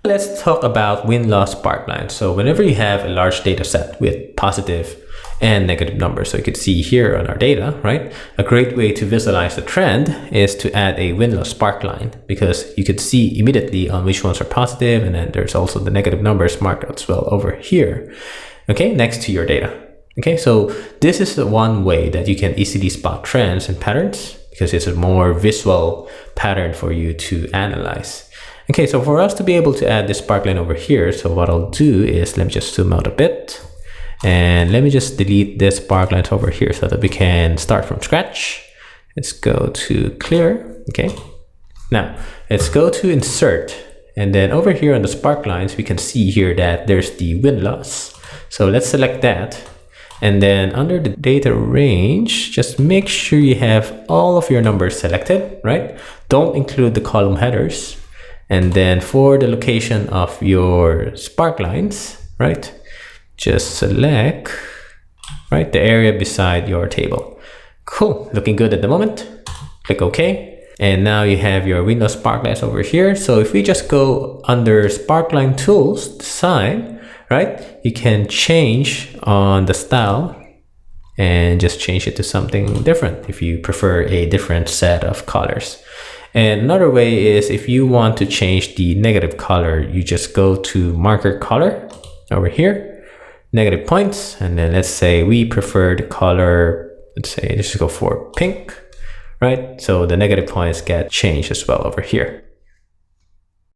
Let's talk about win-loss sparklines. So whenever you have a large data set with positive and negative numbers, so you can see here on our data, right? A great way to visualize the trend is to add a win-loss sparkline, because you can see immediately on which ones are positive, and then there's also the negative numbers marked as well over here, okay, next to your data. Okay, so this is the one way that you can easily spot trends and patterns, because it's a more visual pattern for you to analyze. Okay, so for us to be able to add this sparkline over here, so what I'll do is, let me just zoom out a bit. And let me just delete this sparklines over here so that we can start from scratch. Let's go to clear. Okay. Now let's go to insert. And then over here on the sparklines, we can see here that there's the win loss. So let's select that. And then under the data range, just make sure you have all of your numbers selected, right? Don't include the column headers. And then for the location of your sparklines, right? Just select, right, the area beside your table. Cool, looking good at the moment. Click OK. And now you have your Windows Sparklines over here. So if we just go under Sparkline Tools, Design, right, you can change on the style and just change it to something different if you prefer a different set of colors. And another way is, if you want to change the negative color, you just go to marker color over here, negative points, and then let's say we prefer the color, let's say just go for pink, right? So the negative points get changed as well over here.